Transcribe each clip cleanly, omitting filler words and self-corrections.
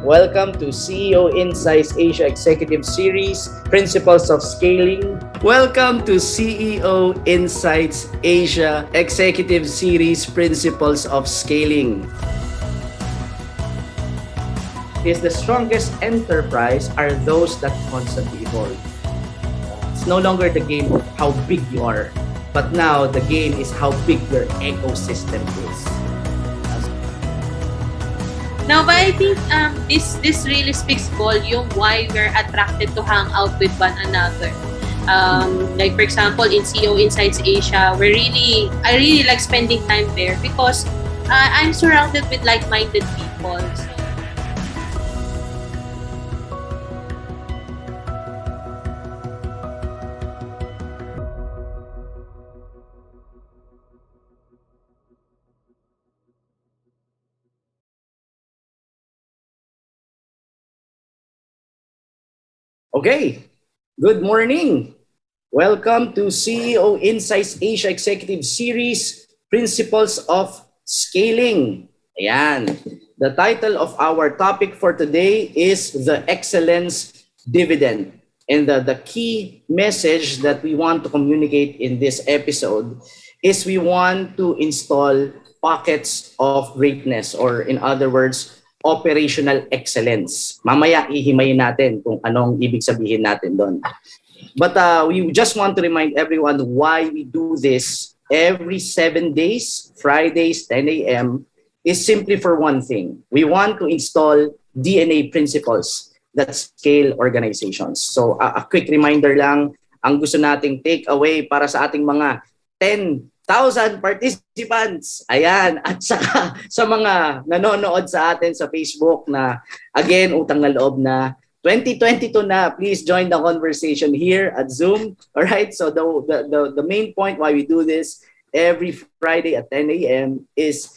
Welcome to CEO Insights Asia Executive Series, Principles of Scaling. Welcome to CEO Insights Asia Executive Series, Principles of Scaling. Is the strongest enterprise are those that constantly evolve. It's no longer the game of how big you are, but now the game is how big your ecosystem is. Now, but I think this really speaks volume why we're attracted to hang out with one another. Like for example, in CEO Insights Asia, I really like spending time there because I'm surrounded with like-minded people. So, Okay, good morning. Welcome to CEO Insights Asia Executive Series, Principles of Scaling. Ayan. The title of our topic for today is the Excellence Dividend. And the key message that we want to communicate in this episode is we want to install pockets of greatness, or in other words, operational excellence. Mamaya ihimayin natin kung anong ibig sabihin natin doon. But we just want to remind everyone why we do this every 7 days, Fridays, 10 a.m. is simply for one thing. We want to install DNA principles that scale organizations. So a quick reminder lang, ang gusto nating take away para sa ating mga 10,000 participants. Ayan. At saka sa mga nanonood sa atin sa Facebook na, again, utang na loob na, 2022 na, please join the conversation here at Zoom. All right? So the main point why we do this every Friday at 10 a.m. is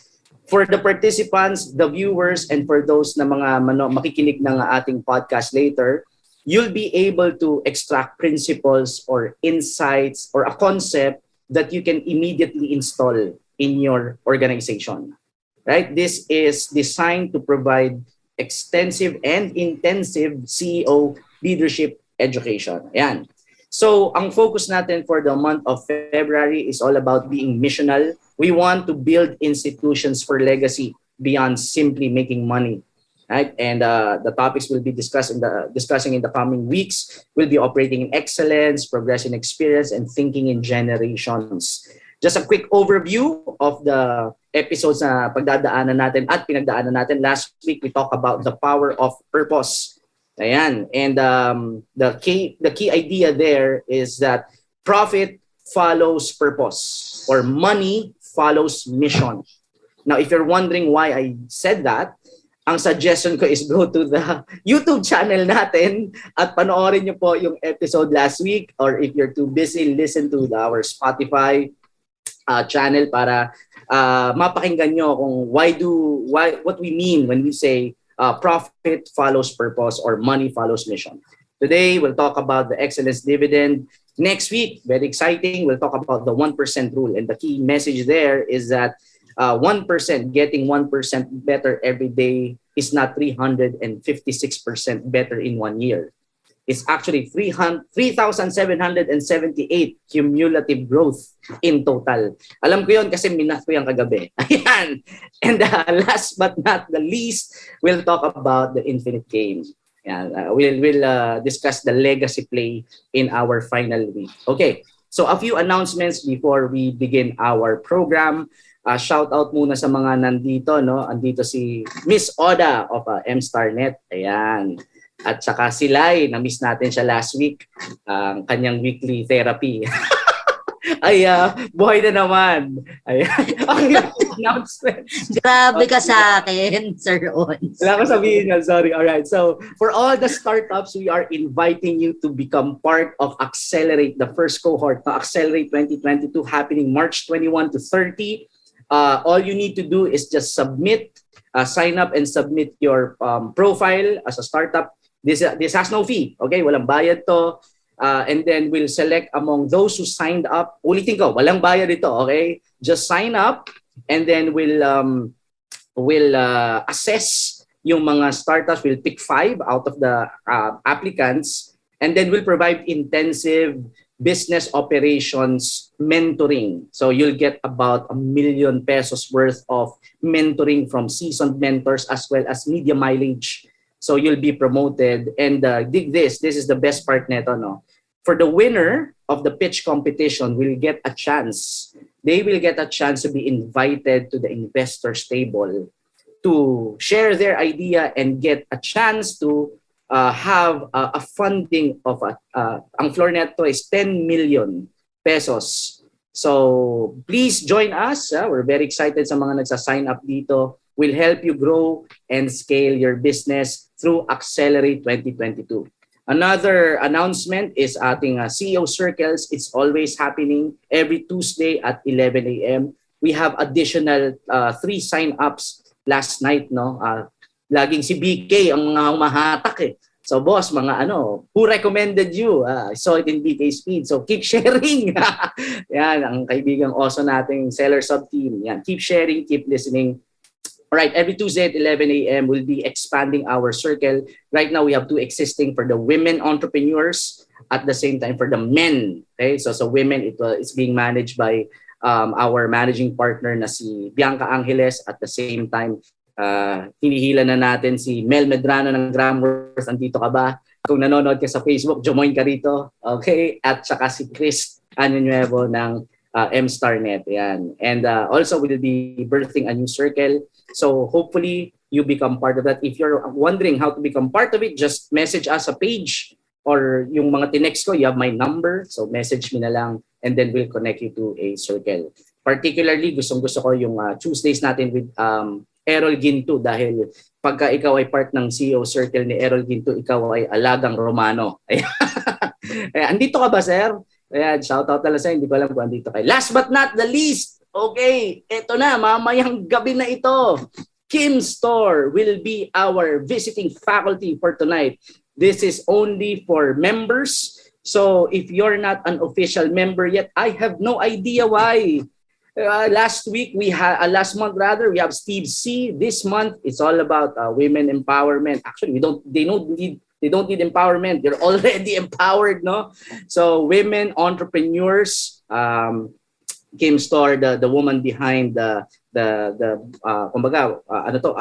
for the participants, the viewers, and for those na mga makikinig ng ating podcast later, you'll be able to extract principles or insights or a concept that you can immediately install in your organization. Right? This is designed to provide extensive and intensive CEO leadership education. Ayan. So, ang focus natin for the month of February is all about being missional. We want to build institutions for legacy beyond simply making money. Right? And the topics we'll be discussing in the coming weeks will be operating in excellence, progression experience, and thinking in generations. Just a quick overview of the episodes na pagdadaanan natin at pinagdaanan natin. Last week, we talked about the power of purpose. Ayan. And the key idea there is that profit follows purpose, or money follows mission. Now, if you're wondering why I said that, ang suggestion ko is go to the YouTube channel natin at panoorin nyo po yung episode last week, or if you're too busy, listen to our Spotify channel para mapakinggan nyo kung what we mean when we say profit follows purpose or money follows mission. Today, we'll talk about the excellence dividend. Next week, very exciting, we'll talk about the 1% rule. And the key message there is that 1%, getting 1% better every day is not 356% better in 1 year. It's actually 3,778 cumulative growth in total. Alam ko yun kasi minat ko yung kagabi. Ayan. And last but not the least, we'll talk about the infinite game. We'll discuss the legacy play in our final week. Okay, so a few announcements before we begin our program. Shout out muna sa mga nandito, no? Andito si Miss Oda of M-StarNet. Ayan. At saka si Lai, na-miss natin siya last week, ang kanyang weekly therapy. Ay, buhay na naman. Ayan. Okay, announcement. Grabe ka sa akin, Sir Ons. Wala ko sabihin nga, sorry. Alright, so for all the startups, we are inviting you to become part of Accelerate, the first cohort of Accelerate 2022, happening March 21 to 30. All you need to do is just sign up and submit your profile as a startup. This has no fee. Okay, walang bayad to. And then we'll select among those who signed up. Ulitin ko, walang bayad ito. Okay, just sign up, and then we'll assess yung mga startups will pick 5 out of the applicants, and then we'll provide intensive business operations mentoring. So you'll get about ₱1 million worth of mentoring from seasoned mentors as well as media mileage. So you'll be promoted. And dig this is the best part neto, no? For the winner of the pitch competition will get a chance. They will get a chance to be invited to the investors table to share their idea and get a chance to have a funding of ang floor neto is 10 million pesos. So please join us. We're very excited sa mga nagsa-sign up dito. We'll help you grow and scale your business through Accelerate 2022. Another announcement is ating CEO Circles. It's always happening every Tuesday at 11 a.m. We have additional 3 sign-ups last night, no? Laging si BK ang mga humahatak eh. So boss, mga who recommended you? I saw it in BK's feed. So keep sharing. Yan, ang kaibigang oso nating seller sub-team. Yan, keep sharing, keep listening. All right, every Tuesday at 11 a.m. we'll be expanding our circle. Right now, we have 2 existing for the women entrepreneurs at the same time for the men. Okay, so women, it's being managed by our managing partner na si Bianca Angeles. At the same time, hinihila na natin si Mel Medrano ng Gramworth. Andito ka ba? Kung nanonood ka sa Facebook, join ka rito. Okay, at saka si Chris Anunuevo ng M-StarNet. Yan. And also, we'll be birthing a new circle. So hopefully you become part of that. If you're wondering how to become part of it, just message us a page or yung mga tinext ko, you have my number. So message me na lang and then we'll connect you to a circle. Particularly, gustong-gusto ko yung Tuesdays natin with Errol Ginto dahil pagka ikaw ay part ng CEO Circle ni Errol Ginto, ikaw ay alagang Romano. Andito ka ba, sir? Ayan, shoutout na lang sa'yo. Hindi ko alam kung andito kayo. Last but not the least, okay, eto na, mamayang gabi na ito. Kim Store will be our visiting faculty for tonight. This is only for members. So if you're not an official member yet, I have no idea why. Last month we have Steve C. This month, it's all about women empowerment. Actually, they don't need empowerment. They're already empowered, no? So women entrepreneurs, Kim Store, the woman behind a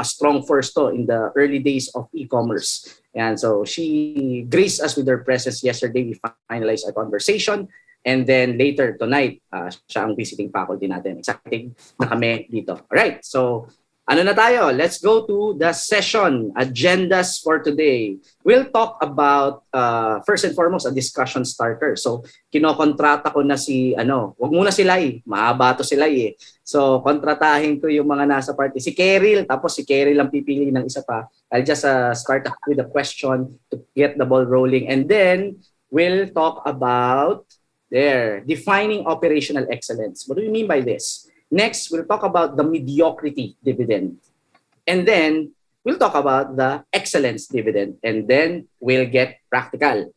strong force to in the early days of e-commerce. And so she graced us with her presence yesterday. We finalized our conversation. And then later tonight, siya ang visiting faculty natin. Excited na kami dito. Alright, so ano na tayo? Let's go to the session. Agendas for today. We'll talk about, first and foremost, a discussion starter. So, kinokontrata ko na si, wag muna si Lai. Mahaba to si Lai eh. So, kontratahin ko yung mga nasa party. Si Keril, tapos si Keril ang pipili ng isa pa. I'll just start with a question to get the ball rolling. And then, we'll talk about defining operational excellence. What do you mean by this? Next, we'll talk about the mediocrity dividend. And then, we'll talk about the excellence dividend. And then, we'll get practical.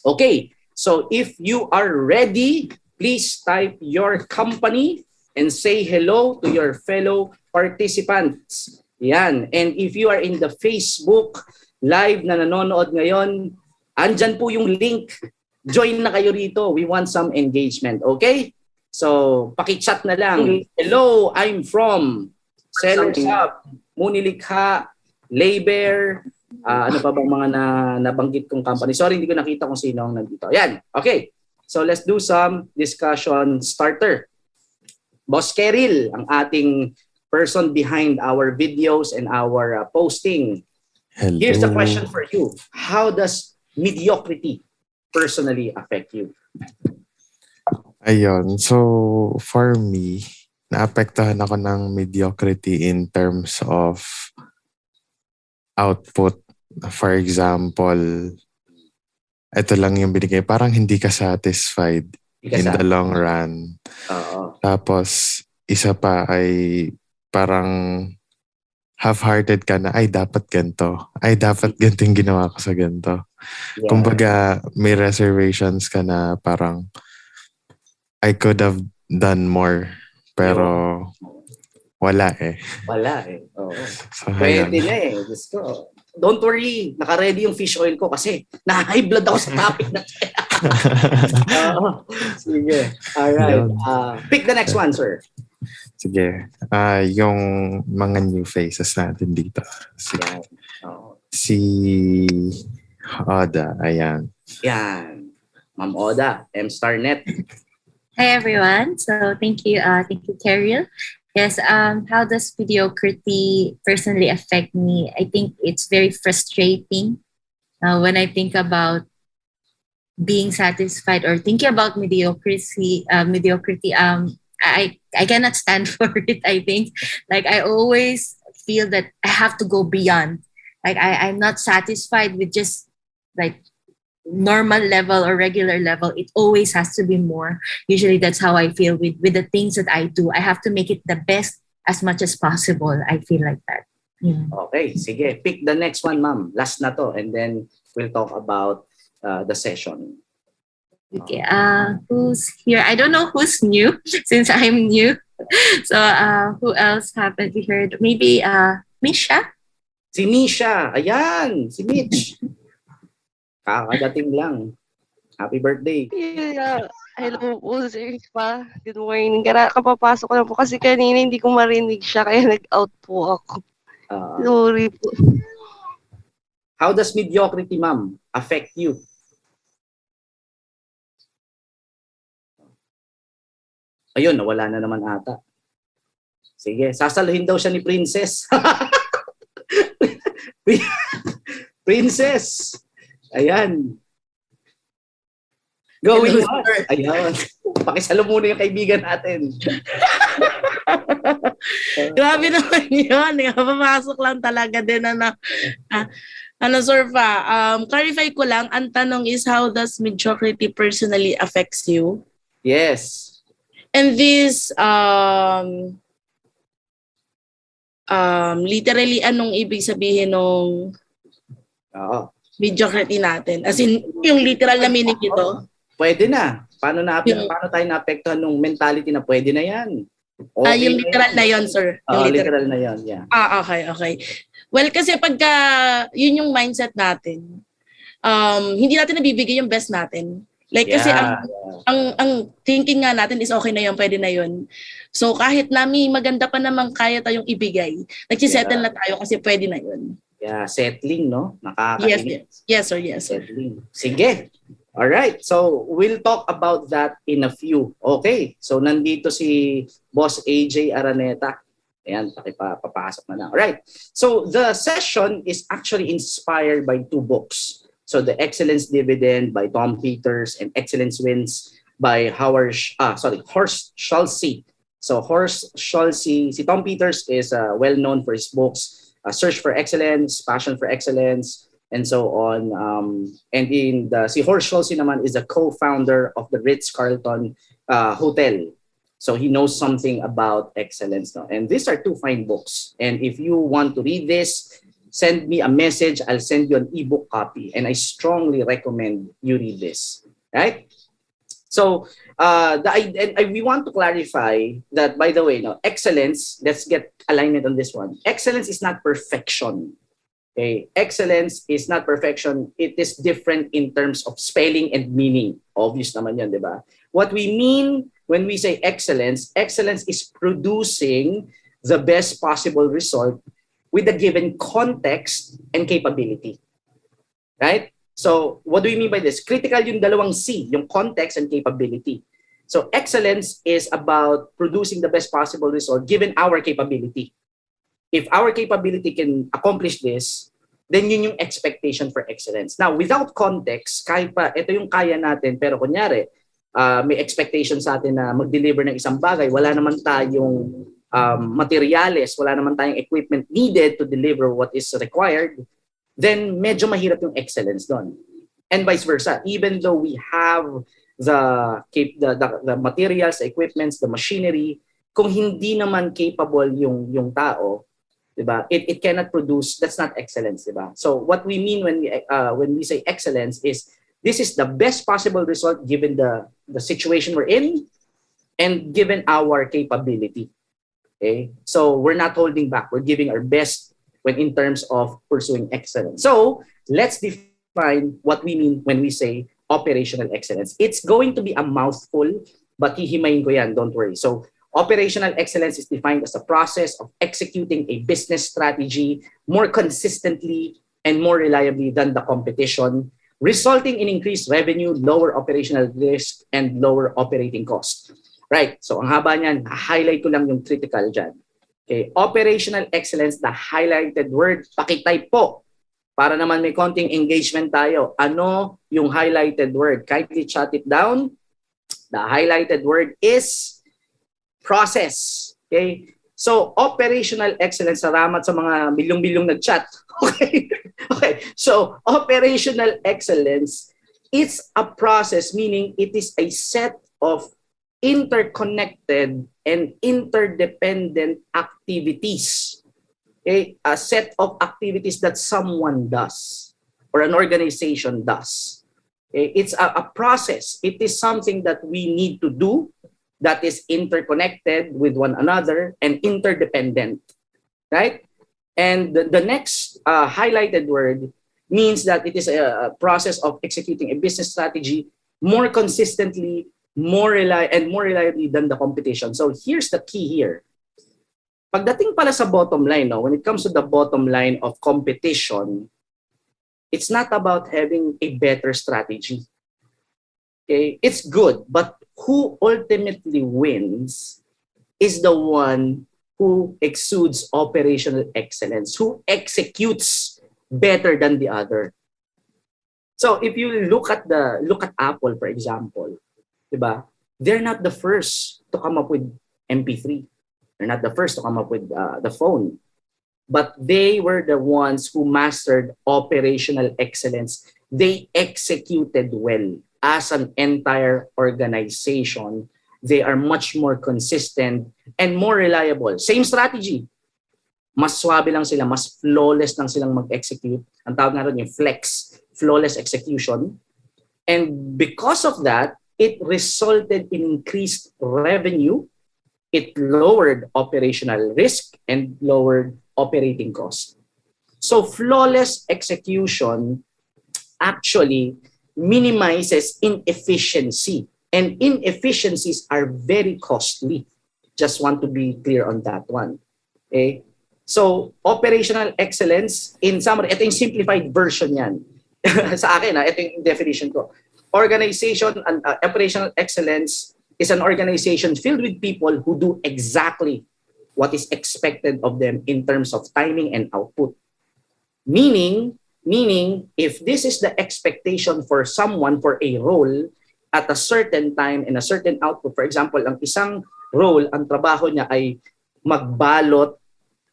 Okay, so if you are ready, please type your company and say hello to your fellow participants. Yan. And if you are in the Facebook live na nanonood ngayon, andyan po yung link. Join na kayo rito. We want some engagement. Okay? So, paki-chat na lang. Hello, I'm from Seller Shop, Munilikha, Labor, ano pa bang mga nabanggit kong company. Sorry, hindi ko nakita kung sino ang nandito. Yan. Okay. So, let's do some discussion starter. Boss Keril, ang ating person behind our videos and our posting. Hello. Here's the question for you. How does mediocrity personally affect you? Ayun. So, for me, naapektuhan ako ng mediocrity in terms of output. For example, ito lang yung binigay. Parang hindi ka satisfied in the long run. Tapos, isa pa ay parang half-hearted ka na, ay, dapat ganito. Ay, dapat ganito yung ginawa ko sa ganito. Yeah. Kumbaga, may reservations ka na parang, I could have done more. Pero, Wala eh. Wala eh. Oo. So, Pwede na eh. Diyos ko. Don't worry, naka-ready yung fish oil ko kasi na-high blood ako sa topic na. Sige. Alright. Pick the next one, sir. Sige. Yung mga new faces natin dito. Sige. Si Oda. Ayan. Yan. Ma'am Oda, M-Starnet. Hi everyone. So thank you, Carol. Yes. How does mediocrity personally affect me? I think it's very frustrating when I think about being satisfied or thinking about mediocrity. I cannot stand for it. I think like I always feel that I have to go beyond. Like I'm not satisfied with just like normal level or regular level. It always has to be more. Usually that's how I feel with the things that I do. I have to make it the best as much as possible. I feel like that. Okay, sige. Pick the next one, ma'am. Last na to, and then we'll talk about the session. Okay, who's here? I don't know who's new since I'm new. So who else haven't we heard? Maybe Misha? Si Misha. Ayan, si Mitch. Kakadating lang. Happy birthday. Yeah. Hello po, sir pa. Good morning. Kapapasok ko lang po kasi kanina hindi ko marinig siya kaya nag-out po ako. Sorry po. How does mediocrity, ma'am, affect you? Ayun, nawala na naman ata. Sige, sasaluhin daw siya ni Princess. Princess! Ayan. Going on. Ayan. Pakisalo muna yung kaibigan natin. Grabe naman yun. Papasok lang talaga din. Sir Pa, clarify ko lang, ang tanong is how does mediocrity personally affects you? Yes. And this, literally, anong ibig sabihin ng mediocrity natin? As in, yung literal na meaning nito? Pwede na. Paano tayo naapektuhan ng mentality na pwede na yan? Okay yung literal na yon, sir. Yung literal na yon, yeah. Okay. Well, kasi pagka yun yung mindset natin, hindi natin nabibigay yung best natin. Like kasi ang thinking nga natin is okay na yun, pwede na yun. So kahit nami maganda pa naman kaya tayong ibigay, nagsisettle na tayo kasi pwede na yun. Yeah, settling, no? Nakakainis. Yes, sir. Settling. Sige. All right. So we'll talk about that in a few. Okay. So nandito si Boss AJ Araneta. Ayan, papasok na lang. All right. So the session is actually inspired by two books. So The Excellence Dividend by Tom Peters and Excellence Wins by Horst Schulze. So Horst Schulze, si Tom Peters is well known for his books, Search for Excellence, Passion for Excellence, and so on. And si Horst Schulze naman is a co-founder of the Ritz-Carlton Hotel. So he knows something about excellence. No? And these are two fine books. And if you want to read this, send me a message. I'll send you an ebook copy. And I strongly recommend you read this. Right? So we want to clarify that, by the way, excellence, let's get alignment on this one. Excellence is not perfection. Okay? Excellence is not perfection. It is different in terms of spelling and meaning. Obvious naman yun, di ba? What we mean when we say excellence is producing the best possible result with a given context and capability. Right? So, what do we mean by this? Critical yung dalawang C, yung context and capability. So, excellence is about producing the best possible result given our capability. If our capability can accomplish this, then yun yung expectation for excellence. Now, without context, kahit pa ito yung kaya natin, pero kunyari, may expectation sa atin na mag-deliver ng isang bagay, wala naman tayong materials, wala naman tayong equipment needed to deliver what is required, then medyo mahirap yung excellence doon. And vice versa. Even though we have the materials, the equipments, the machinery, kung hindi naman capable yung tao, diba? It cannot produce. That's not excellence, diba? So what we mean when we say excellence is this is the best possible result given the situation we're in and given our capability. Okay? So we're not holding back. We're giving our best when in terms of pursuing excellence. So let's define what we mean when we say operational excellence. It's going to be a mouthful, but hihimayin ko yan, don't worry. So operational excellence is defined as a process of executing a business strategy more consistently and more reliably than the competition, resulting in increased revenue, lower operational risk, and lower operating costs. Right, so ang haba niyan, highlight ko lang yung critical dyan. Okay, operational excellence, the highlighted word, pakitype po. Para naman may konting engagement tayo. Ano yung highlighted word? Kindly chat it down. The highlighted word is process. Okay? So, operational excellence, salamat sa mga milyong-milyong nag-chat. Okay? Okay. So, operational excellence, it's a process, meaning it is a set of interconnected and interdependent activities. Okay? A set of activities that someone does or an organization does. Okay? It's a process. It is something that we need to do that is interconnected with one another and interdependent. Right? And the next highlighted word means that it is a process of executing a business strategy more consistently, more reliably than the competition. So here's the key here. Pagdating pala sa bottom line, no, when it comes to the bottom line of competition, it's not about having a better strategy. Okay? It's good, but who ultimately wins is the one who exudes operational excellence, who executes better than the other. So if you look at Apple, for example, diba? They're not the first to come up with MP3. They're not the first to come up with the phone. But they were the ones who mastered operational excellence. They executed well as an entire organization. They are much more consistent and more reliable. Same strategy. Mas swabe lang sila, mas flawless lang silang mag-execute. Ang tawag nga rin yung flex, flawless execution. And because of that, it resulted in increased revenue, it lowered operational risk, and lowered operating costs. So flawless execution actually minimizes inefficiency, and inefficiencies are very costly. Just want to be clear on that one. Okay? So operational excellence, in summary, ito yung simplified version yan. Sa akin, ito yung definition ko. Organization and operational excellence is an organization filled with people who do exactly what is expected of them in terms of timing and output. Meaning, if this is the expectation for someone for a role at a certain time and a certain output, for example, ang isang role, ang trabaho niya ay magbalot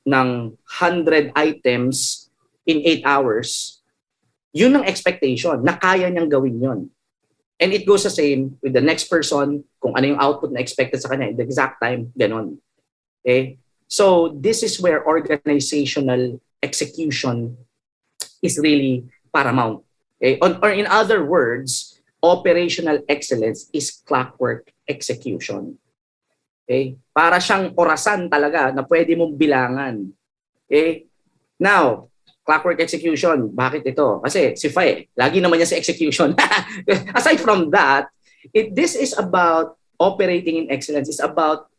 ng 100 items in 8 hours, yun ang expectation, na kaya niyang gawin yun. And it goes the same with the next person, kung ano yung output na expected sa kanya, in the exact time, ganon. Okay? So this is where organizational execution is really paramount. Okay? Or in other words, operational excellence is clockwork execution. Okay? Para siyang orasan talaga na pwede mong bilangan. Okay? Now, clockwork execution, bakit ito? Kasi si Faye, lagi naman niya sa execution. Aside from that, this is about operating in excellence. It's about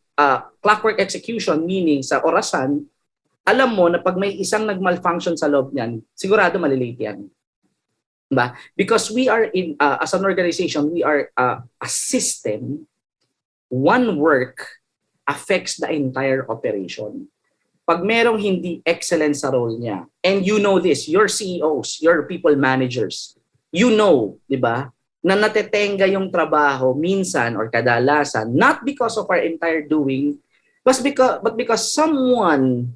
clockwork execution, meaning sa orasan, alam mo na pag may isang nag-malfunction sa loob niyan, sigurado malilate yan. Diba? Because we are in, as an organization, we are a system. One work affects the entire operation. Pag merong hindi excellent sa role niya, and you know this, your CEOs, your people managers, you know, di ba, na natetenga yung trabaho minsan or kadalasan, not because of our entire doing, but because someone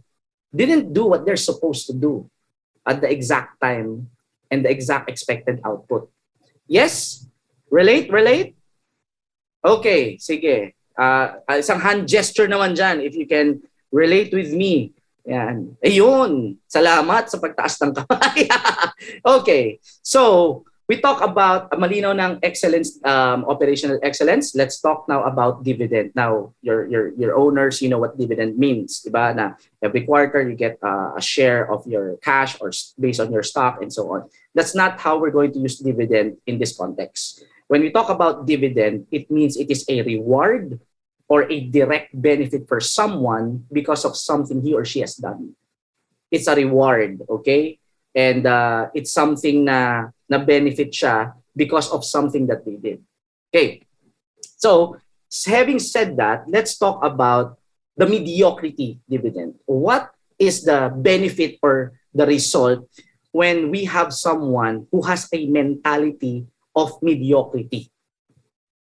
didn't do what they're supposed to do at the exact time and the exact expected output. Yes? Relate? Okay, sige. Isang hand gesture naman dyan, if you can relate with me. Yan. Ayun. Salamat sa pagtaas ng kamay. Okay. So, we talk about malinaw ng excellence, operational excellence. Let's talk now about dividend. Now, your owners, you know what dividend means, diba? Na every quarter you get a share of your cash or based on your stock and so on. That's not how we're going to use dividend in this context. When we talk about dividend, it means it is a reward or a direct benefit for someone because of something he or she has done. It's a reward, okay? And it's something na benefit siya because of something that they did. Okay. So, having said that, let's talk about the mediocrity dividend. What is the benefit or the result when we have someone who has a mentality of mediocrity?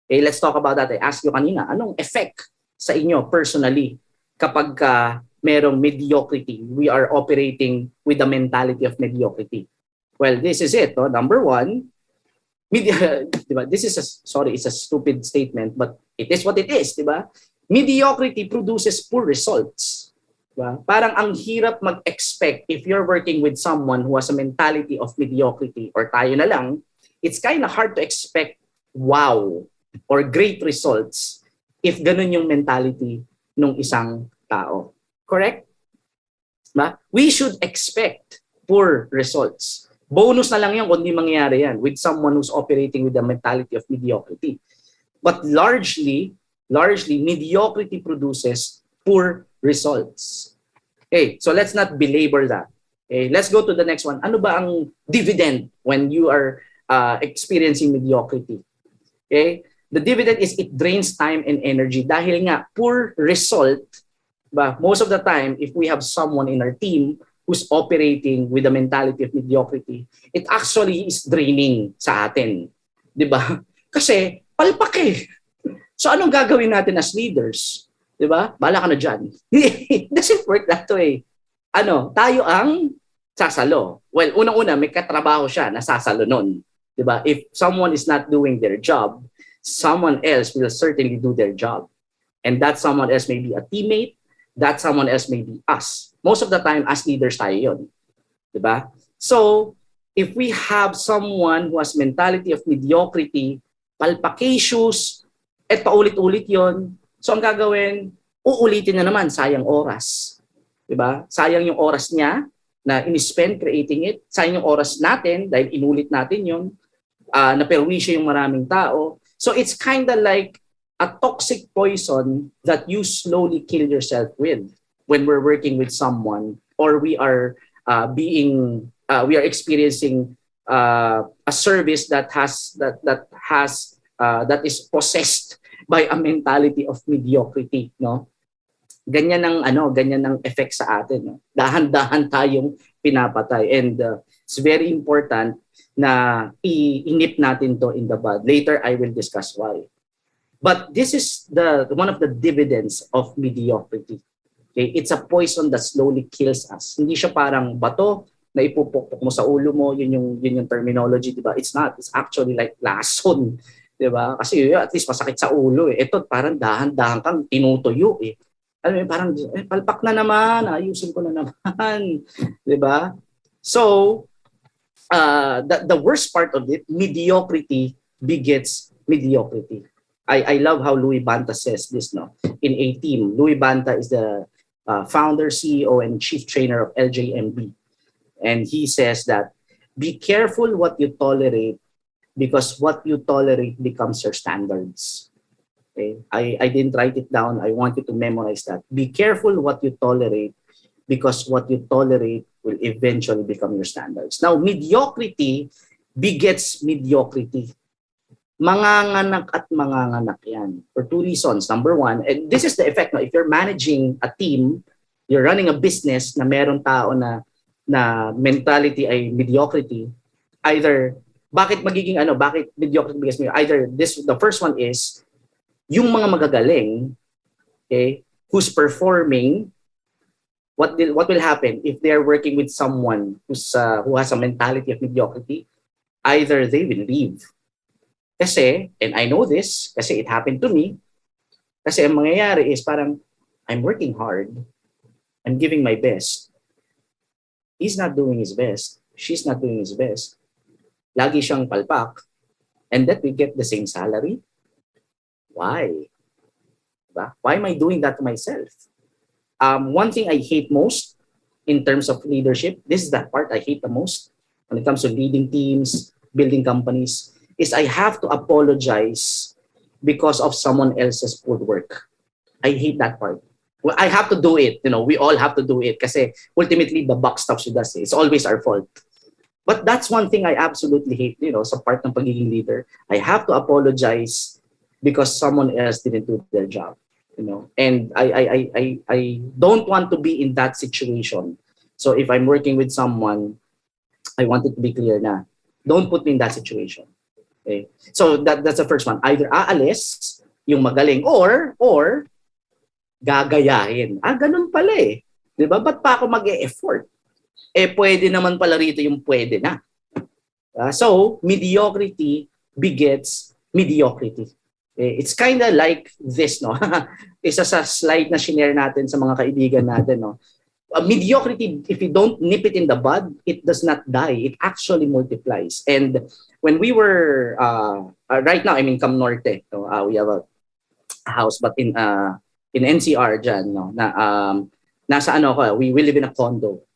Okay, let's talk about that. I asked you kanina, anong effect sa inyo personally kapag merong mediocrity? We are operating with the mentality of mediocrity. Well, this is it. No? Number one, this is it's a stupid statement, but it is what it is, diba? Mediocrity produces poor results. Diba? Parang ang hirap mag-expect if you're working with someone who has a mentality of mediocrity or tayo na lang, it's kind of hard to expect wow or great results if ganun yung mentality ng isang tao. Correct? Diba? We should expect poor results. Bonus na lang yan kung di mangyayari yan with someone who's operating with the mentality of mediocrity. But largely, mediocrity produces poor results. Okay, so let's not belabor that. Okay, let's go to the next one. Ano ba ang dividend when you are experiencing mediocrity? Okay, the dividend is it drains time and energy dahil nga poor result. But most of the time, if we have someone in our team who's operating with the mentality of mediocrity, it actually is draining sa atin. Diba? Kasi palpak eh. So anong gagawin natin as leaders? Diba? Bala ka na dyan. It doesn't work that way. Tayo ang sasalo. Well, unang-una, may katrabaho siya na sasalo nun. Diba? If someone is not doing their job, someone else will certainly do their job. And that someone else may be a teammate, that someone else may be us. Most of the time, as leaders tayo yun. Diba? So, if we have someone who has mentality of mediocrity, palpakacious, at paulit-ulit yon, so ang gagawin, uulitin na naman, sayang oras. Diba? Sayang yung oras niya na in-spend creating it. Sayang yung oras natin dahil inulit natin yun. Naperwisyo yung maraming tao. So, it's kind of like a toxic poison that you slowly kill yourself with when we're working with someone or we are experiencing a service that is possessed by a mentality of mediocrity, no? Ganyan ang effect sa atin, no? Dahan-dahan tayong pinapatay, and it's very important na iinip natin to in the bud. Later I will discuss why. But this is one of the dividends of mediocrity. Okay? It's a poison that slowly kills us. Hindi siya parang bato na ipupukpok mo sa ulo mo, yun yung terminology, di ba? It's not. It's actually like lason, di ba? Kasi at least masakit sa ulo eh. Ito parang dahan-dahan kang tinutuyo eh. Alam mo, parang palpak na naman, ayusin ko na naman, di ba? So, the worst part of it, mediocrity begets mediocrity. I love how Louis Banta says this, no? In a team, Louis Banta is the founder, CEO, and chief trainer of LJMB. And he says that, be careful what you tolerate because what you tolerate becomes your standards. Okay? I didn't write it down. I want you to memorize that. Be careful what you tolerate because what you tolerate will eventually become your standards. Now, mediocrity begets mediocrity. Manganganak at manganganak yan for two reasons. Number one, and this is the effect, no? If you're managing a team, you're running a business na meron tao na mentality ay mediocrity, either bakit mediocrity because either the first one is yung mga magagaling, okay, who's performing, what will happen if they're working with someone who has a mentality of mediocrity? Either they will leave. Kasi, and I know this, kasi it happened to me, kasi ang mangyayari is parang, I'm working hard, I'm giving my best. He's not doing his best. She's not doing his best. lagi siyang palpak, and that we get the same salary? Why? Diba? Why am I doing that to myself? One thing I hate most in terms of leadership, this is that part I hate the most when it comes to leading teams, building companies, is I have to apologize because of someone else's poor work. I hate that part. Well, I have to do it. We all have to do it kasi ultimately the buck stops with us. It's always our fault. But that's one thing I absolutely hate, sa part ng pagiging leader. I have to apologize because someone else didn't do their job. And I don't want to be in that situation. So if I'm working with someone, I want it to be clear na don't put me in that situation. Okay? So that's the first one. Either aalis yung magaling or gagayahin. Ganun pala eh. 'Di ba? Ba't pa ako mag-e-effort? Pwede naman pala rito yung pwede na. So, mediocrity begets mediocrity. It's kind of like this, no? Isa sa slide na shinare natin sa mga kaibigan natin, no? Mediocrity, if you don't nip it in the bud, it does not die. It actually multiplies. And when we were, right now, I'm in Cam Norte. So, we have a house, but in NCR dyan, no? Nasa we live in a condo.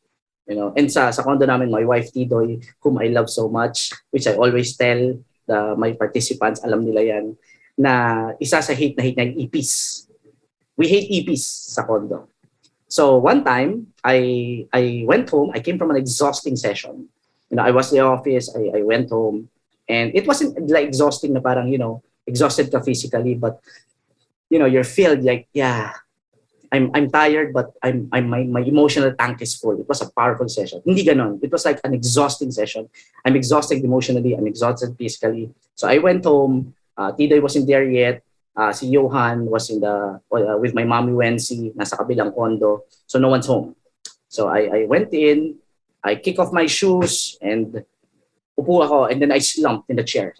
And sa condo namin, my wife Tidoy, whom I love so much, which I always tell my participants, alam nila yan, na isa sa hate niya yung EPs. We hate EPs sa condo. So one time, I went home. I came from an exhausting session. I was in the office. I went home, and it wasn't like exhausting na parang exhausted ka physically, but you're filled like I'm tired, but my emotional tank is full. It was a powerful session. Hindi ganon. It was like an exhausting session. I'm exhausted emotionally. I'm exhausted physically. So I went home. Tiday wasn't there yet. Si Johan was with my mommy Wency, nasa kabilang condo. So no one's home. So I went in, I kick off my shoes, and upo ako, and then I slumped in the chair.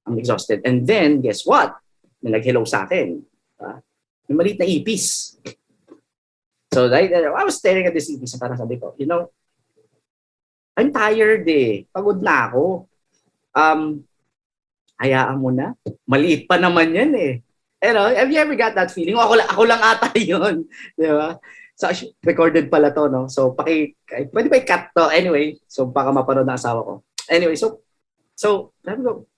I'm exhausted. And then, guess what? May nag-hello sa akin. May maliit na ipis. So I was staring at this ipis, and parang sabi ko, I'm tired eh. Pagod na ako. Hayaan mo na. Maliit pa naman yan eh. Have you ever got that feeling? Ako lang ata yun. Di ba? So, recorded pala to, no? So, pwede ba i-cut to? Anyway, so baka mapanood na asawa ko. Anyway, so, sabi ko,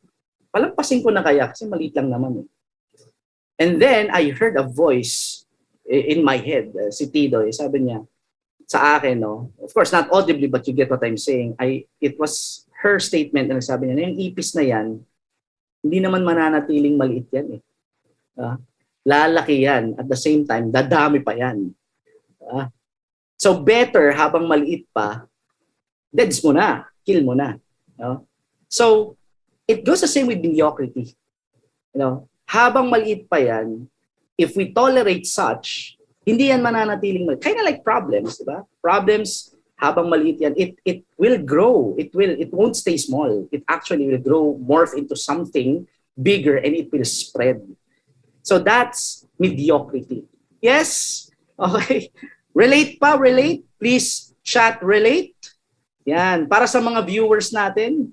palampasin ko na kaya kasi maliit lang naman eh. And then, I heard a voice in my head. Si Tidoy, sabi niya, sa akin, no? Of course, not audibly, but you get what I'm saying. It was her statement na nagsabi niya, yung ipis na yan, hindi naman mananatiling maliit yan eh. Lalaki yan. At the same time, dadami pa yan. So better habang maliit pa, deads mo na, kill mo na. So it goes the same with mediocrity. Habang maliit pa yan, if we tolerate such, hindi yan mananatiling maliit. Kind of like problems, diba? Problems, habang maliit yan, it will grow. It won't stay small. It actually will grow, morph into something bigger, and it will spread. So that's mediocrity. Yes? Okay. Relate pa? Relate? Please chat relate. Yan. Para sa mga viewers natin,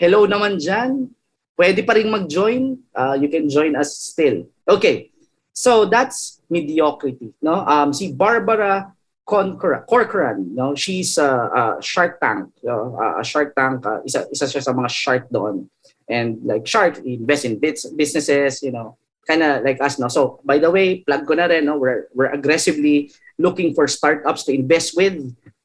hello naman dyan. Pwede pa rin mag-join. You can join us still. Okay. So that's mediocrity. No? Si Barbara Corcoran, no, she's a Shark Tank, a Shark Tank, isa siya sa mga shark doon, and like shark invest in businesses, kind of like us, no. So by the way, plug ko na rin, no, we're aggressively looking for startups to invest with.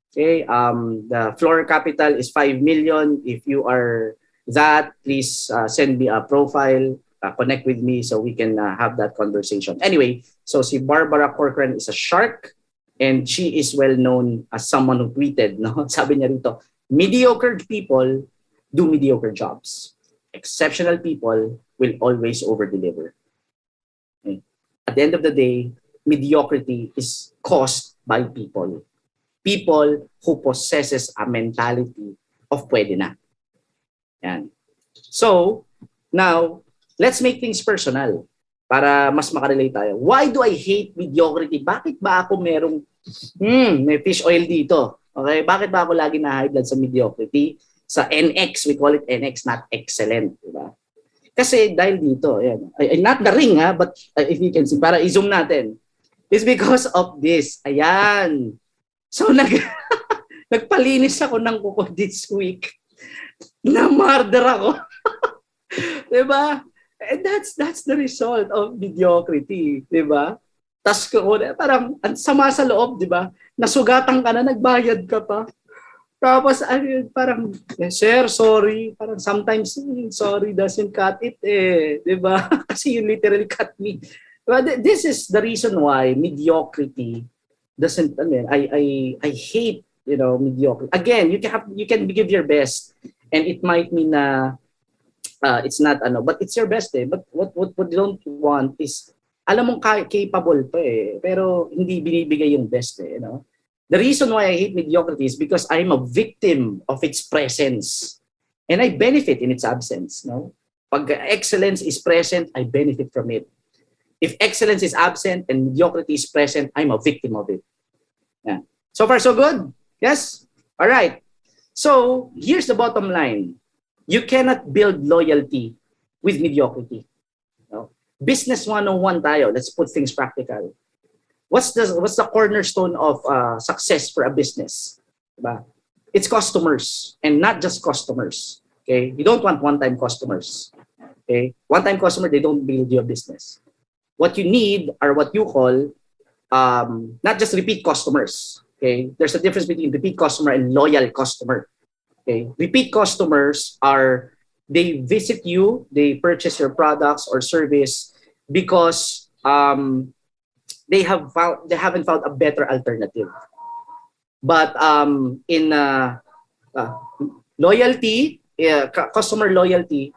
Okay, the floor capital is 5 million. If you are that, please send me a profile, connect with me so we can have that conversation. Anyway, so si Barbara Corcoran is a shark. And she is well known as someone who tweeted, no? Sabi niya rito, mediocre people do mediocre jobs. Exceptional people will always over-deliver. Okay. At the end of the day, mediocrity is caused by people. People who possesses a mentality of pwede na. Yan. So, now, let's make things personal para mas makarelate tayo. Why do I hate mediocrity? Bakit ba ako may fish oil dito? Okay? Bakit ba ako lagi na high blood sa mediocrity? Sa NX, we call it NX, not excellent. Diba? Kasi dahil dito, ayan, not the ring ha, but if you can see, para i-zoom natin, it's because of this. Ayan. So, nagpalinis ako ng kuko this week. Na-murder ako. Diba? And that's the result of mediocrity. Diba? Tas parang ang sama sa loob, diba? Nasugatan ka na, nagbayad ka pa. Tapos parang, sir, sorry. Parang sometimes, sorry doesn't cut it eh. Diba? Kasi you literally cut me. But this is the reason why mediocrity doesn't, I hate, mediocrity. Again, you can give your best. And it might mean na it's not, but it's your best eh. But what you don't want is, alam mong capable pa eh. Pero hindi binibigay yung best eh, The reason why I hate mediocrity is because I'm a victim of its presence. And I benefit in its absence. No? Pag excellence is present, I benefit from it. If excellence is absent and mediocrity is present, I'm a victim of it. Yeah. So far, so good? Yes? All right. So here's the bottom line. You cannot build loyalty with mediocrity. No? Business 101 tayo. Let's put things practical. What's the cornerstone of success for a business? Diba? It's customers, and not just customers. Okay, you don't want one-time customers. Okay, one-time customer, they don't build your business. What you need are what you call not just repeat customers. Okay, there's a difference between repeat customer and loyal customer. Okay, repeat customers are they visit you, they purchase your products or service because they haven't found a better alternative. But in loyalty, customer loyalty,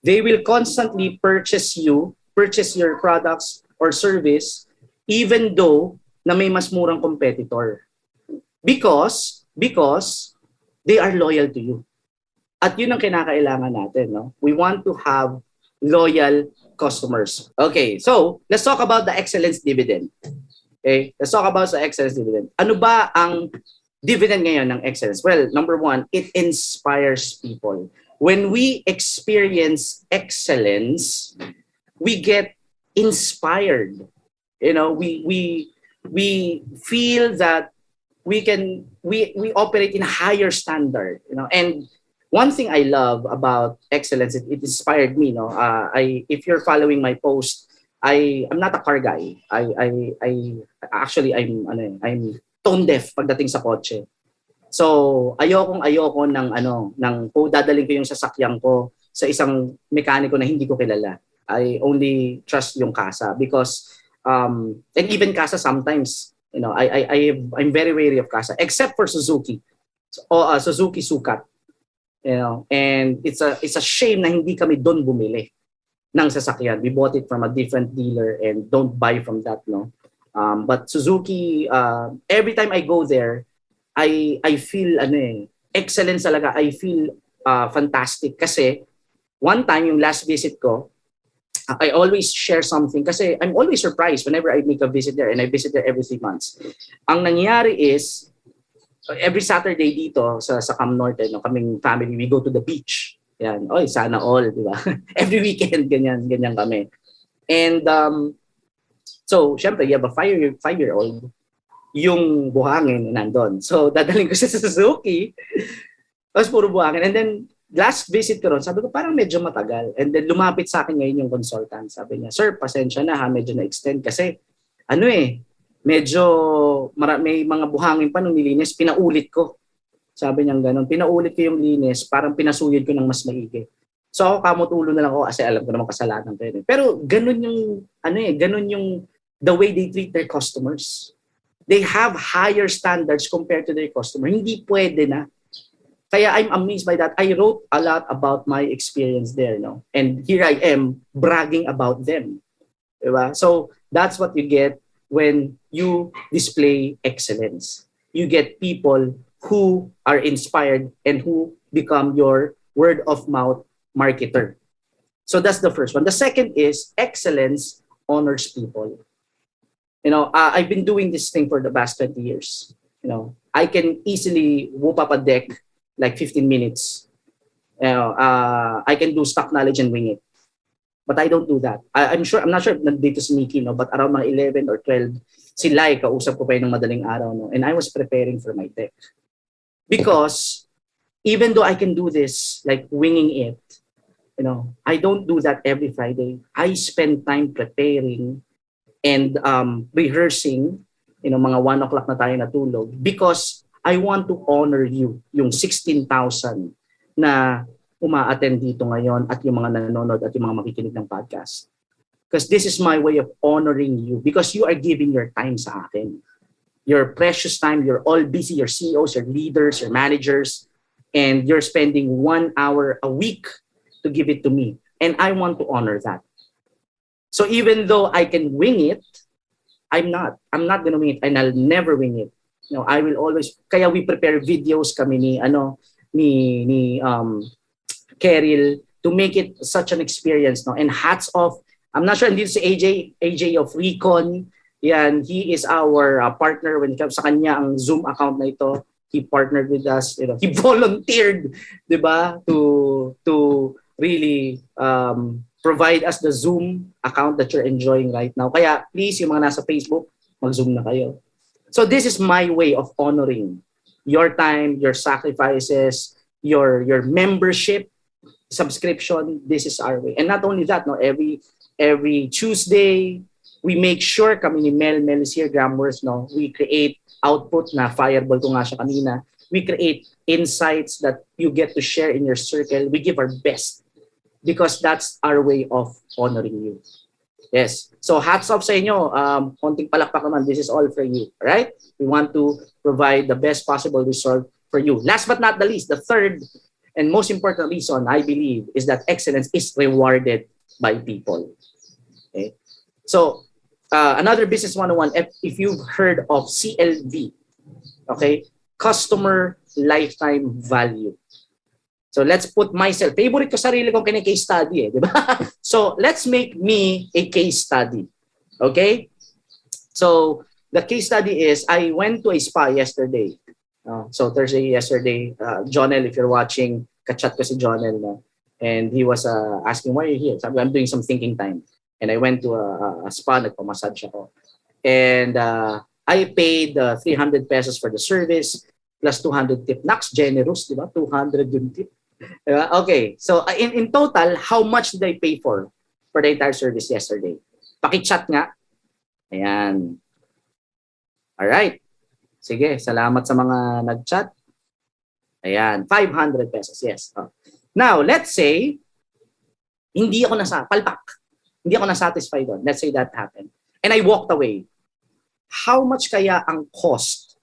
they will constantly purchase your products or service even though na may mas murang competitor. Because they are loyal to you. At yun ang kinakailangan natin, no? We want to have loyal customers. Okay, so let's talk about the excellence dividend. Okay, let's talk about the excellence dividend. Ano ba ang dividend ngayon ng excellence? Well, number one, it inspires people. When we experience excellence, we get inspired. We feel that we operate in a higher standard. And one thing I love about excellence, it inspired me. If you're following my post, I'm not a car guy. I'm tone deaf pagdating sa kotse. So ayoko ng dadaling ko yung sasakyan ko sa isang mekaniko na hindi ko kilala. I only trust yung kasa because and even kasa sometimes, I'm very wary of kasa except for Suzuki. Suzuki Sukat. And it's a shame na hindi kami doon bumili ng sasakyan. We bought it from a different dealer and don't buy from that, no. But Suzuki, every time I go there, I feel excellence talaga. I feel fantastic kasi one time yung last visit ko, I always share something kasi I'm always surprised whenever I make a visit there, and I visit there every 3 months. Ang nangyari is every Saturday dito sa Cam Norte, kaming family, we go to the beach. Yan. Oy, sana all, di ba? Every weekend, ganyan kami. And so, syempre, you have a 5-year-old, yung buhangin nandun. So, dadaling ko sa Suzuki, tapos puro buhangin. And then, last visit ko ron, sabi ko, parang medyo matagal. And then, lumapit sa akin ngayon yung consultant. Sabi niya, sir, pasensya na ha, medyo na-extend kasi, medyo may mga buhangin pa nung nilinis, pinaulit ko. Sabi niya gano'n, pinaulit ko yung linis, parang pinasuyod ko ng mas maigi. So ako kamutulo na lang ako kasi alam ko naman kasalanan ko yun. Pero ganun yung the way they treat their customers. They have higher standards compared to their customer. Hindi pwede na. Kaya I'm amazed by that. I wrote a lot about my experience there, no? And here I am bragging about them. Diba? So that's what you get when you display excellence. You get people who are inspired and who become your word of mouth marketer. So that's the first one. The second is excellence honors people. I've been doing this thing for the past 20 years. I can easily whoop up a deck like 15 minutes. I can do stock knowledge and wing it. But I don't do that. I'm not sure if nandito si Mickey, no? But around mga 11 or 12, si Lai, kausap ko pa yun ng madaling araw. No? And I was preparing for my tech. Because even though I can do this, like winging it, I don't do that every Friday. I spend time preparing and rehearsing, mga 1 o'clock na tayo natulog because I want to honor you, yung 16,000 na uma-attend dito ngayon at yung mga nanonood at yung mga makikinig ng podcast. Because this is my way of honoring you because you are giving your time sa akin. Your precious time, you're all busy, your CEOs, your leaders, your managers, and you're spending 1 hour a week to give it to me. And I want to honor that. So even though I can wing it, I'm not going to wing it and I'll never wing it. I will always, kaya we prepare videos kami ni Keril to make it such an experience. No? And hats off, I'm not sure, dito si AJ of Recon, yan, he is our partner when it comes sa kanya ang Zoom account na ito. He partnered with us, he volunteered, di ba, to really provide us the Zoom account that you're enjoying right now. Kaya please, yung mga nasa Facebook, mag-Zoom na kayo. So this is my way of honoring your time, your sacrifices, your membership, subscription. This is our way. And not only that, no, every Tuesday, we make sure kami ni Mel is here, Gramworth, no, we create output na fireball ko nga siya kanina. We create insights that you get to share in your circle. We give our best because that's our way of honoring you. Yes. So hats off sa inyo. Konting palakpak naman. This is all for you. Right? We want to provide the best possible result for you. Last but not the least, the third and most important reason, I believe, is that excellence is rewarded by people. Okay? So, another business 101, if you've heard of CLV, okay? Customer Lifetime Value. So let's put myself, favorite ko sarili kong kine-case study, di ba? So let's make me a case study. Okay? So the case study is, I went to a spa yesterday. So Thursday yesterday, Jonel, if you're watching, kachat ko si Jonel, no? And he was asking, why are you here? Sabi, I'm doing some thinking time. And I went to a spa, nagpamassage ako. And I paid 300 pesos for the service, plus 200 tip. Nax, generous, di ba? 200 yung tip. Okay, so in total, how much did I pay for the entire service yesterday? Paki-chat nga. Ayan. Alright. Sige, salamat sa mga nag-chat. Ayan, 500 pesos, yes. Now, let's say, hindi ako palpak. Hindi ako na-satisfied doon. Let's say that happened. And I walked away. How much kaya ang cost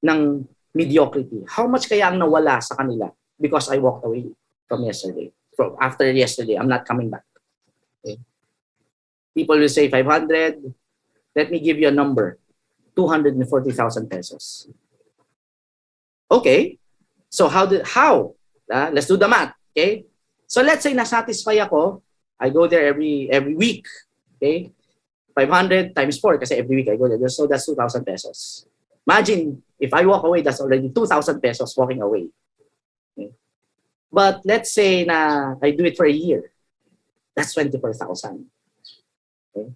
ng mediocrity? How much kaya ang nawala sa kanila? Because I walked away from yesterday. After yesterday, I'm not coming back. Okay. People will say 500. Let me give you a number. 240,000 pesos. Okay. So how? Let's do the math. Okay. So let's say na-satisfy ako. I go there every week. Okay. 500 times 4 kasi every week I go there. So that's 2,000 pesos. Imagine if I walk away, that's already 2,000 pesos walking away. Okay. But let's say na I do it for a year. That's 24,000. Okay.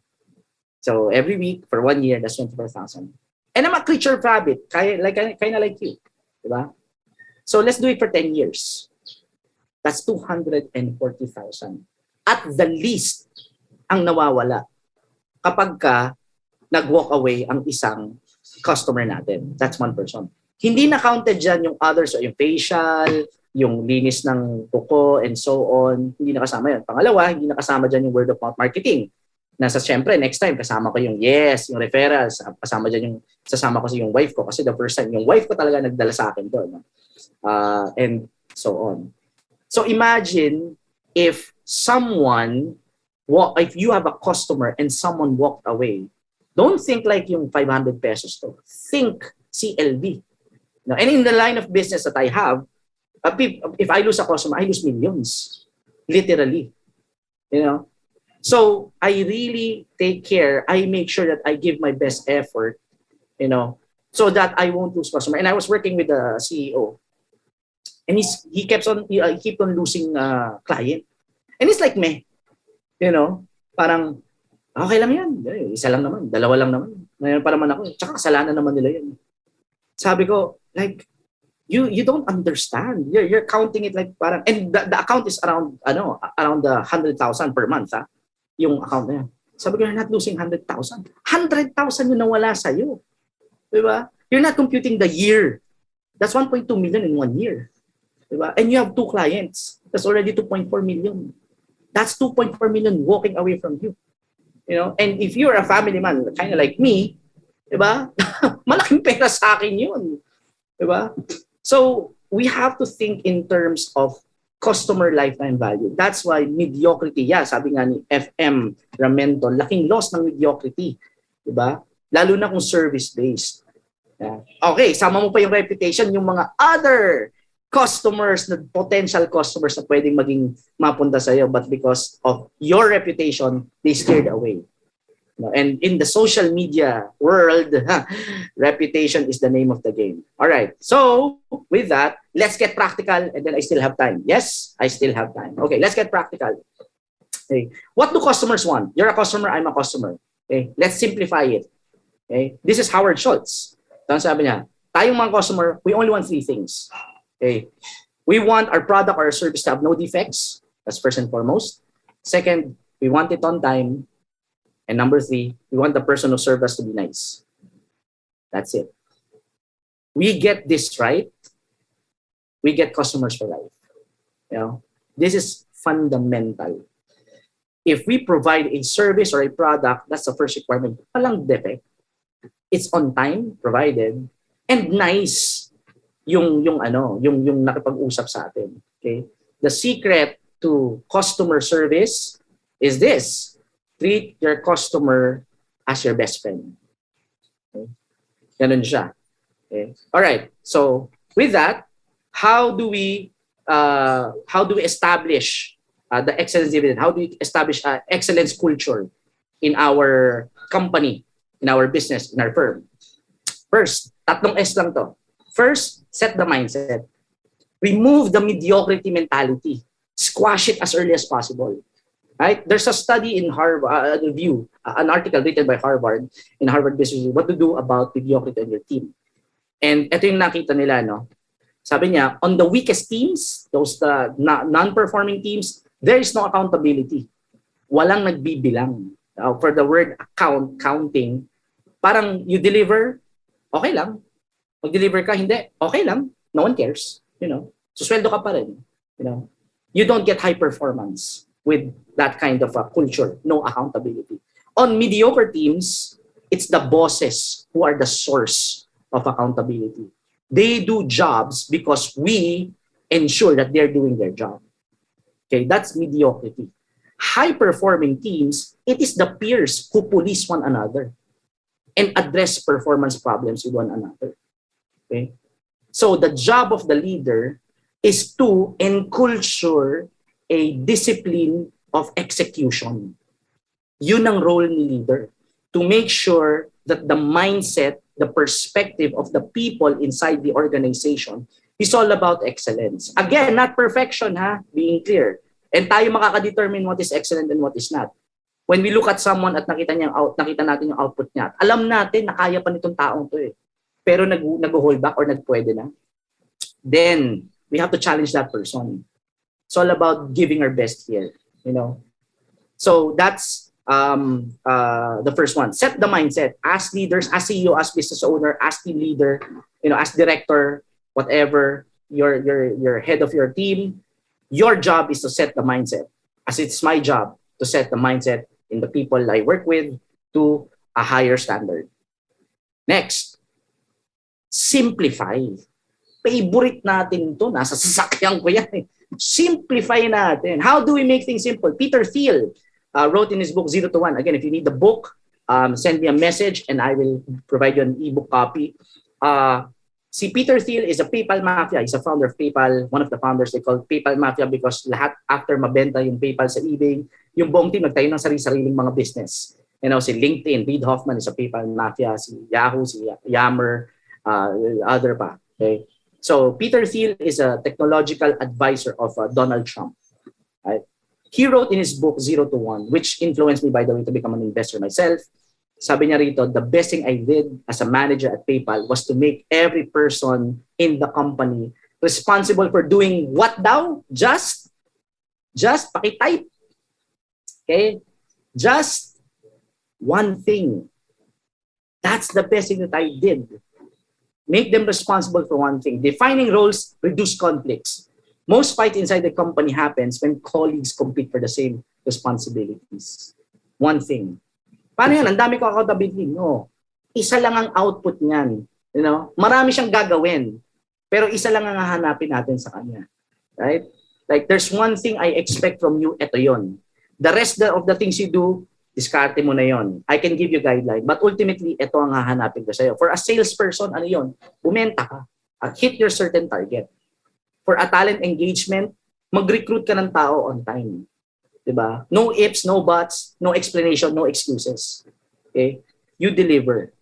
So every week for 1 year, that's 24,000. And I'm a creature of habit, kind of like you, diba? So let's do it for 10 years. That's 240,000. At the least, ang nawawala kapag ka nag-walk away ang isang customer natin. That's one person. Hindi na counted dyan yung others, so yung facial, yung linis ng kuko, and so on. Hindi na kasama yun. Pangalawa, hindi na kasama dyan yung word of mouth marketing. Siyempre, next time, kasama ko yung yung referrals. Kasama dyan sasama ko yung wife ko. Kasi the first time, yung wife ko talaga nagdala sa akin doon. And so on. So imagine if if you have a customer and someone walked away, don't think like yung 500 pesos to. Think CLV. Now, and in the line of business that I have, if I lose a customer, I lose millions. Literally. So I really take care. I make sure that I give my best effort, so that I won't lose customer. And I was working with the CEO. And he keeps on losing client. And it's like me, parang okay lang yan. Isa lang naman, dalawa lang naman. Ngayon pa naman ako, tsaka kasalanan naman nila yan. Sabi ko, like, you don't understand. You're counting it like parang, and the account is around the 100,000 per month, yung account na yan. Sabi ko, you're not losing 100,000. 100,000 yung nawala sa'yo. Diba? You're not computing the year. That's 1.2 million in 1 year. Diba? And you have 2 clients. That's already 2.4 million. That's 2.4 million walking away from you. And if you're a family man, kind of like me, diba? Malaking pera sa akin yun. Diba? So, we have to think in terms of customer lifetime value. That's why mediocrity, sabi nga ni FM Ramento, laking loss ng mediocrity. Diba? Lalo na kung service-based. Yeah. Okay, sama mo pa yung reputation, yung mga other customers, na potential customers na pwedeng maging mapunta sa'yo, but because of your reputation, they steered away. And in the social media world, reputation is the name of the game. All right. So with that, let's get practical, and then I still have time. Yes, I still have time. Okay, let's get practical. Okay. What do customers want? You're a customer, I'm a customer. Okay, let's simplify it. Okay, this is Howard Schultz. Sabi niya, tayong mga customer, we only want 3 things. Okay, we want our product or our service to have no defects. That's first and foremost. Second, we want it on time. And number 3, we want the person who served us to be nice. That's it. We get this right, we get customers for life. This is fundamental. If we provide a service or a product, that's the first requirement. Walang defect. It's on time, provided, and nice yung nakipag-usap sa atin. Okay? The secret to customer service is this: treat your customer as your best friend. Okay? Ganun siya. Okay? All right. So with that, how do we establish the excellence dividend? How do we establish excellence culture in our company, in our business, in our firm? First, 3 S lang to. First, set the mindset. Remove the mediocrity mentality. Squash it as early as possible. Right? There's a study in Harvard, an article written by Harvard in Harvard Business Review, what to do about mediocrity on your team. And ito yung nakita nila, Sabi niya, on the weakest teams, those non-performing teams, there is no accountability. Walang nagbibilang. For the word counting, parang you deliver, okay lang. Mag-deliver ka, hindi, okay lang. No one cares. Susweldo ka pa rin. You don't get high performance with that kind of a culture, no accountability. On mediocre teams, it's the bosses who are the source of accountability. They do jobs because we ensure that they're doing their job. Okay, that's mediocrity. High-performing teams, it is the peers who police one another and address performance problems with one another. Okay? So the job of the leader is to enculture a discipline of execution. Yun ang role ni leader. To make sure that the mindset, the perspective of the people inside the organization is all about excellence. Again, not perfection, being clear. And tayo makaka-determine what is excellent and what is not. When we look at someone at nakita natin yung output niya, alam natin na kaya pa nitong taong to pero nag-hold back or nagpwede na, then we have to challenge that person. It's all about giving our best here, So that's the first one. Set the mindset. As leaders, as CEO, as business owner, as team leader, as director, whatever, your head of your team, your job is to set the mindset. As it's my job to set the mindset in the people I work with to a higher standard. Next, simplify. Favorite natin to. Nasa sasakyan ko yan. Simplify natin. How do we make things simple? Peter Thiel wrote in his book 0 to 1. Again, if you need the book, send me a message and I will provide you an ebook copy. Si Peter Thiel is a PayPal mafia. He's a founder of PayPal. One of the founders, they call PayPal mafia because lahat after mabenta yung PayPal sa eBay, yung buong team nagtayo ng sariling mga business. Si LinkedIn, Reid Hoffman is a PayPal mafia. Si Yahoo, si Yammer, other pa. Okay? So Peter Thiel is a technological advisor of Donald Trump. Right? He wrote in his book, 0 to 1, which influenced me, by the way, to become an investor myself. Sabi niya rito, the best thing I did as a manager at PayPal was to make every person in the company responsible for doing what daw? Just pakitype. Okay? Just one thing. That's the best thing that I did. Make them responsible for one thing. Defining roles, reduce conflicts. Most fight inside the company happens when colleagues compete for the same responsibilities. One thing. Paano yan? Ang dami ko accountability. No. Isa lang ang output niyan. You know? Marami siyang gagawin. Pero isa lang ang hahanapin natin sa kanya. Right? Like, there's one thing I expect from you, ito yon. The rest of the things you do, diskarte mo na yon. I can give you guideline. But ultimately, ito ang hahanapin ko sa'yo. For a salesperson, ano yon? Bumenta ka. At hit your certain target. For a talent engagement, mag-recruit ka ng tao on time. Diba? No ifs, no buts, no explanation, no excuses. Okay? You deliver.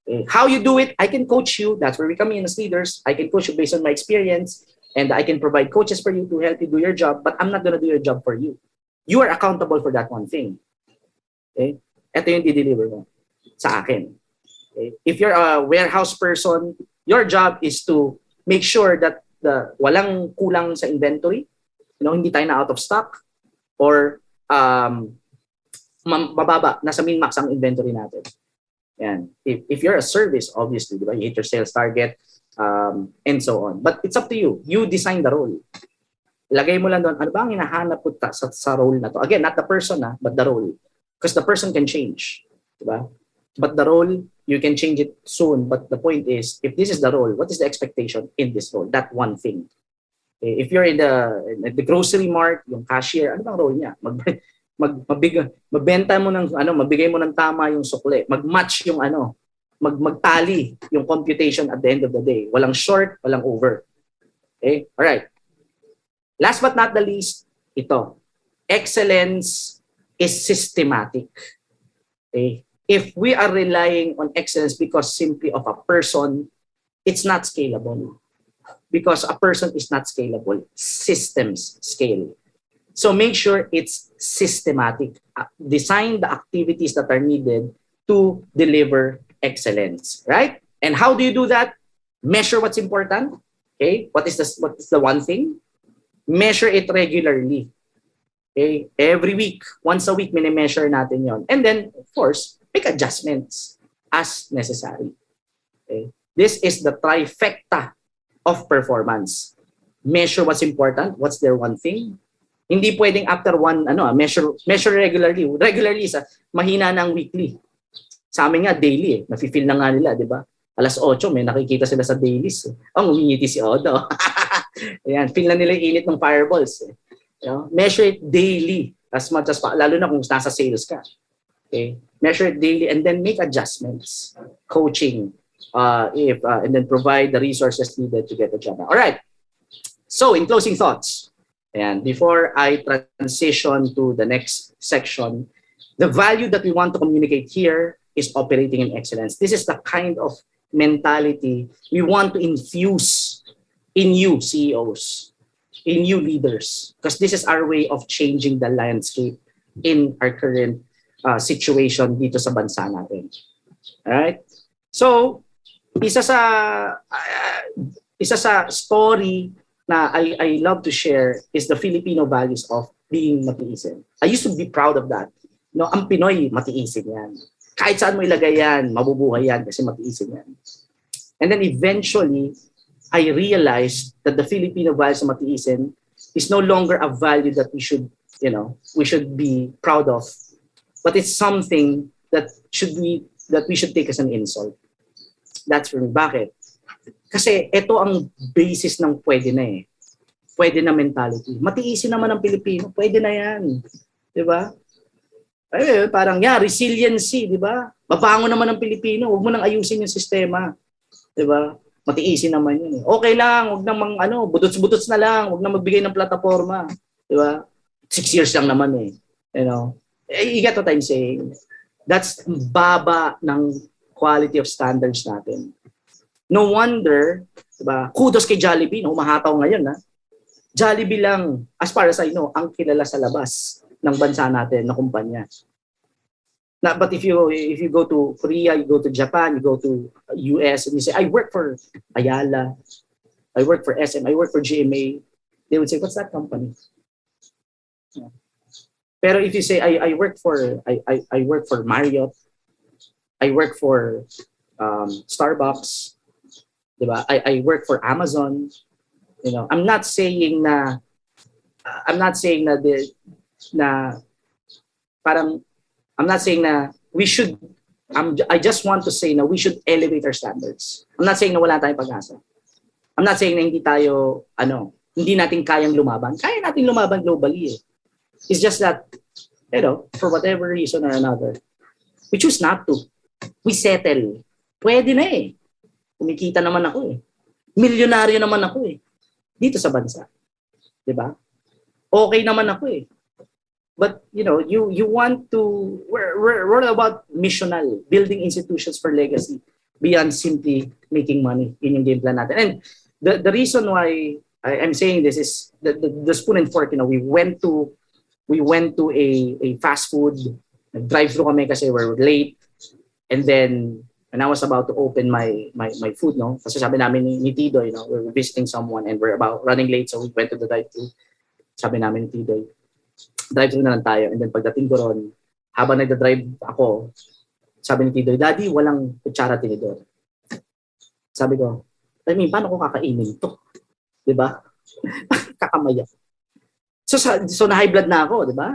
Okay? How you do it, I can coach you. That's where we come in as leaders. I can coach you based on my experience. And I can provide coaches for you to help you do your job. But I'm not gonna do your job for you. You are accountable for that one thing. Okay? Ito yung di-deliver mo sa akin. Okay? If you're a warehouse person, your job is to make sure that walang kulang sa inventory. You know, hindi tayo na out of stock. Or mababa, nasa min-max ang inventory natin. Yan. If you're a service, obviously, di ba? You hit your sales target, and so on. But it's up to you. You design the role. Lagay mo lang doon, ano ba ang hinahanap ko sa role na to? Again, not the person, but the role. Because the person can change. Diba? But the role, you can change it soon. But the point is, if this is the role, what is the expectation in this role? That one thing. If you're in the grocery mart, yung cashier, ano bang role niya? Magbenta mo ng mabigay mo ng tama yung sukle. Mag-match yung magtali yung computation at the end of the day. Walang short, walang over. Okay? All right. Last but not the least, ito. Excellence is systematic. Okay? If we are relying on excellence because simply of a person, it's not scalable. Because a person is not scalable. Systems scale. So make sure it's systematic. Design the activities that are needed to deliver excellence, right? And how do you do that? Measure what's important. Okay, what is the one thing? Measure it regularly. Okay, every week, once a week, mini-measure natin yon. And then, of course, make adjustments as necessary. Okay, this is the trifecta of performance. Measure what's important. What's their one thing? Hindi pwedeng after one, measure regularly. Regularly is mahina ng weekly. Sa amin nga, daily. Nafe-feel na nga nila, di ba? Alas 8, may nakikita sila sa dailies. Umingiti si Odo. Ayan, feel na nila yung init ng fireballs. You know? Measure it daily as much as lalo na kung nasa sales ka. Okay? Measure it daily and then make adjustments. Coaching. And then provide the resources needed to get the job done. All right. So, in closing thoughts, and before I transition to the next section, the value that we want to communicate here is operating in excellence. This is the kind of mentality we want to infuse in you, CEOs, in you, leaders, because this is our way of changing the landscape in our current situation dito sa bansa natin. All right? So, isa sa story na I love to share is the Filipino values of being matiisin. I used to be proud of that. No, ang Pinoy, matiisin yan. Kahit saan mo ilagay yan, mabubuhay yan kasi matiisin yan. And then eventually, I realized that the Filipino values of matiisin is no longer a value that we should be proud of. But it's something that we should take as an insult. That's for me. Bakit? Kasi ito ang basis ng pwede na eh. Pwede na mentality. Matiisin naman ang Pilipino. Pwede na yan. Diba? Ay, parang, resiliency, di ba? Babango naman ng Pilipino. Huwag mo nang ayusin yung sistema. Di ba? Matiisin naman yun. Okay lang, huwag nang budots-budots na lang. Huwag nang magbigay ng plataforma. Di ba? 6 years lang naman eh. You know? You get what I'm saying? That's baba ng quality of standards natin. No wonder, diba? Kudos kay Jollibee, no? Mahataw ngayon, ha? Jollibee lang, as far as I know, ang kilala sa labas ng bansa natin na kumpanya. But if you go to Korea, you go to Japan, you go to US, and you say, I work for Ayala, I work for SM, I work for GMA, they would say, what's that company? Pero if you say, I work for Marriott, I work for Starbucks, diba? I work for Amazon. I'm not saying na we should. I just want to say na we should elevate our standards. I'm not saying na wala tayong pag-asa. I'm not saying na hindi natin kayang lumaban. Kaya natin lumaban globally. It's just that, for whatever reason or another, we choose not to. We settle. Pwede na eh. Kumikita naman ako eh. Milyonaryo naman ako eh. Dito sa bansa. Diba? Okay naman ako eh. But, you want to, we're about missional, building institutions for legacy beyond simply making money. Yun yung game plan natin. And the reason why I'm saying this is the spoon and fork, we went to a fast food, drive-thru kami kasi we're late. And then, when I was about to open my food, no? Kasi sabi namin ni Tidoy, we're visiting someone and we're about running late, so we went to the drive-thru. Sabi namin ni Tidoy, drive-thru na lang tayo. And then pagdating ko ron, habang nagda-drive ako, sabi ni Tidoy, Daddy, walang kutsara tinidor. Sabi ko, paano ko kakainin ito? Diba? Kakamaya. So na high blood na ako, diba?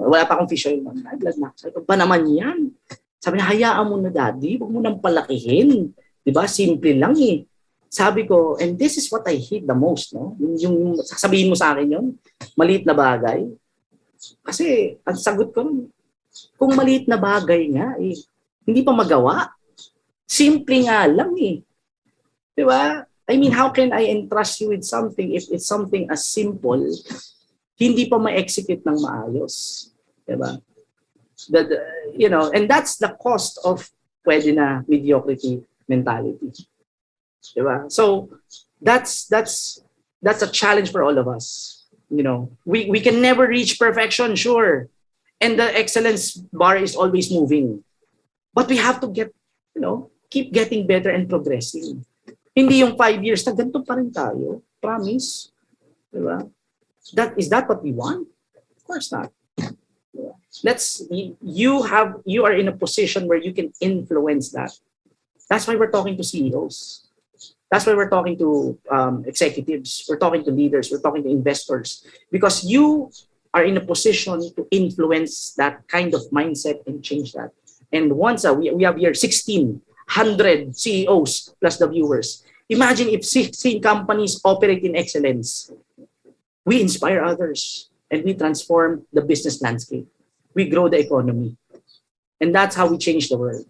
Wala pa akong fish oil. High blood na. Sabi ko, ba naman yan? Sabi na, hayaan mo na, Daddy. Huwag mo nang palakihin. Diba? Simple lang eh. Sabi ko, and this is what I hate the most, no? Yung sasabihin mo sa akin yun, maliit na bagay. Kasi, ang sagot ko, kung maliit na bagay nga, hindi pa magawa. Simple nga lang eh. Diba? I mean, how can I entrust you with something if it's something as simple, hindi pa ma-execute ng maayos? Diba? And that's the cost of pwede na mediocrity mentality. Diba? So that's a challenge for all of us. We can never reach perfection, sure. And the excellence bar is always moving. But we have to keep getting better and progressing. Hindi yung 5 years na ganito pa rin tayo. Promise. Diba? Is that what we want? Of course not. You are in a position where you can influence that. That's why we're talking to CEOs. That's why we're talking to executives. We're talking to leaders. We're talking to investors. Because you are in a position to influence that kind of mindset and change that. And once we have here 1,600 CEOs plus the viewers. Imagine if 16 companies operate in excellence. We inspire others and we transform the business landscape. We grow the economy. And that's how we change the world.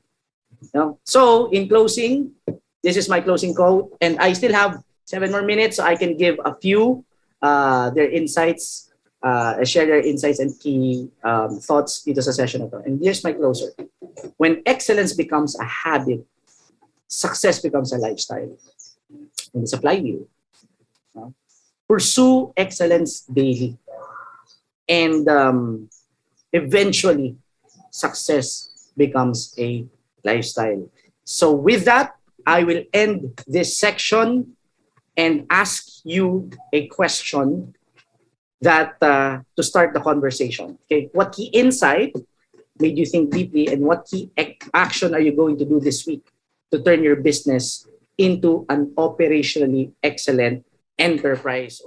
So, in closing, this is my closing quote. And I still have 7 more minutes so I can give a few their insights, share their insights and key thoughts dito sa session na to. And here's my closer. When excellence becomes a habit, success becomes a lifestyle. And it's a flywheel. Pursue excellence daily. And eventually, success becomes a lifestyle. So with that, I will end this section and ask you a question that to start the conversation. Okay, what key insight made you think deeply, and what key action are you going to do this week to turn your business into an operationally excellent enterprise?